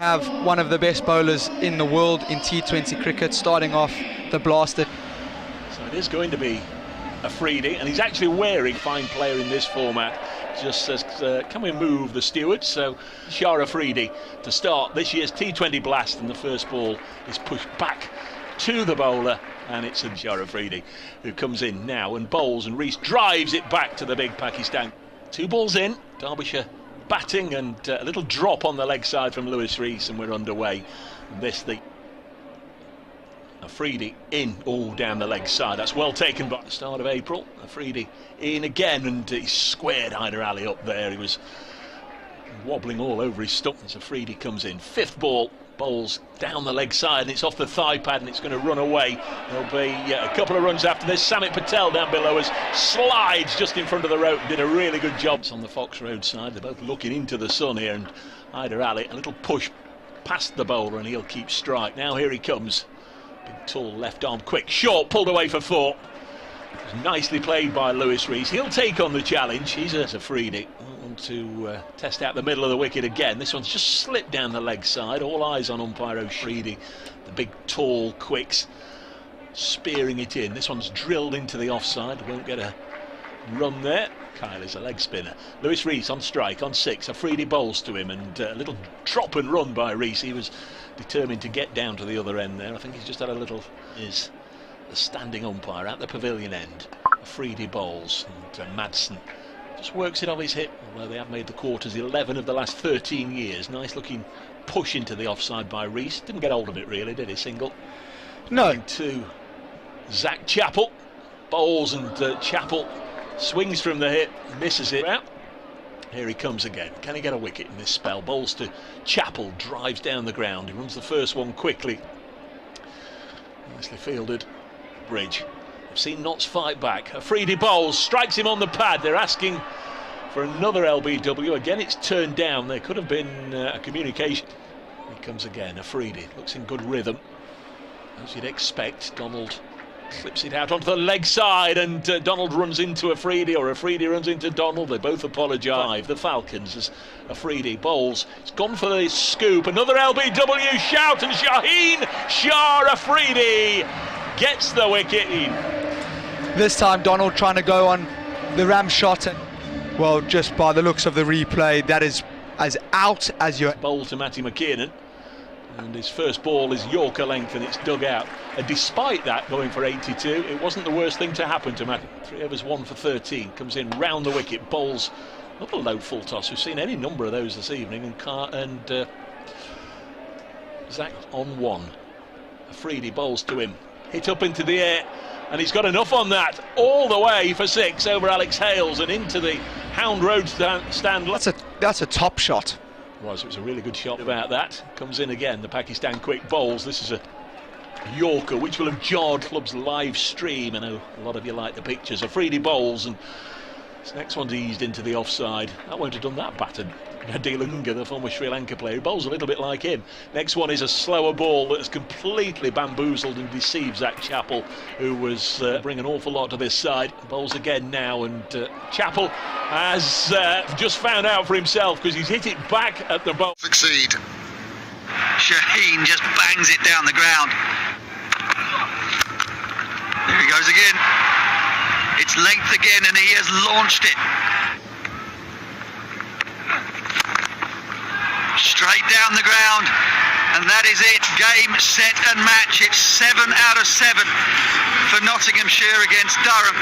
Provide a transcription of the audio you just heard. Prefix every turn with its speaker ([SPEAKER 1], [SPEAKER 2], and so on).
[SPEAKER 1] Have one of the best bowlers in the world in T20 cricket, starting off the blaster.
[SPEAKER 2] So it is going to be Afridi, and he's actually wearing fine player in this format. Just says, can we move the steward? So Shah Afridi to start this year's T20 blast, and the first ball is pushed back to the bowler, and it's Shah Afridi who comes in now and bowls, and Rees drives it back to the big Pakistan. 2 balls in, Derbyshire batting, and a little drop on the leg side from Lewis Rees, and we're underway. And this the Afridi in, all down the leg side. That's well taken by the start of April. Afridi in again, and he squared Hyder Ali up there. He was wobbling all over his stump as Afridi comes in. 5th ball, bowls down the leg side, and it's off the thigh pad, and it's going to run away. There'll be a couple of runs after this. Samit Patel down below us slides just in front of the rope, did a really good job. It's on the Fox Road side. They're both looking into the sun here, and Hyder Ali, a little push past the bowler, and he'll keep strike. Now here he comes. Big tall left arm, quick, short, pulled away for 4. It was nicely played by Lewis Rees. He'll take on the challenge. He's a Afridi. Want to test out the middle of the wicket again. This one's just slipped down the leg side. All eyes on umpire Afridi. The big tall quicks spearing it in. This one's drilled into the offside. Won't get a run there. Kyle is a leg spinner. Lewis Rees on strike on 6. Afridi bowls to him, and a little drop and run by Rees. He was determined to get down to the other end there. I think he's just had a little. Is the standing umpire at the pavilion end. Afridi bowls, and Madsen just works it off his hip, although they have made the quarters 11 of the last 13 years. Nice looking push into the offside by Rees. Didn't get hold of it really, did he? Single.
[SPEAKER 1] No.
[SPEAKER 2] To Zach Chappell. Bowls, and Chappell swings from the hip, misses it out. Here he comes again. Can he get a wicket in this spell? Bowls to Chappell, drives down the ground. He runs the first one quickly. Nicely fielded. Bridge. I've seen Knotts fight back. Afridi bowls, strikes him on the pad. They're asking for another LBW. Again, it's turned down. There could have been a communication. Here he comes again. Afridi looks in good rhythm, as you'd expect. Donald slips it out onto the leg side, and Donald runs into Afridi, or Afridi runs into Donald. They both apologise. The Falcons, as Afridi bowls. It's gone for the scoop. Another LBW shout, and Shaheen Shah Afridi gets the wicket in.
[SPEAKER 1] This time Donald trying to go on the ram shot, and well, just by the looks of the replay, that is as out as your
[SPEAKER 2] bowl to Matty McKiernan, and his first ball is Yorker length, and it's dug out. And despite that, going for 82, it wasn't the worst thing to happen to Matty. 3 overs 1 for 13, comes in round the wicket, bowls not a low full toss. We've seen any number of those this evening, and Zach on 1. Afridi bowls to him, hit up into the air, and he's got enough on that, all the way for 6 over Alex Hales and into the Hound Road stand.
[SPEAKER 1] That's a top shot.
[SPEAKER 2] It was a really good shot about that. Comes in again, the Pakistan quick bowls. This is a Yorker, which will have jarred club's live stream. I know a lot of you like the pictures. Afridi bowls, and this next one's eased into the offside. That won't have done that battered. Dilunga, the former Sri Lanka player, who bowls a little bit like him. Next one is a slower ball that has completely bamboozled and deceived Zach Chappell, who was bringing an awful lot to this side. Bowls again now, and Chappell has just found out for himself, because he's hit it back at the bowl.
[SPEAKER 3] Succeed. Shaheen just bangs it down the ground. There he goes again. It's length again, and he has launched it. Straight down the ground, and that is it. Game, set and match. It's 7 out of 7 for Nottinghamshire against Durham.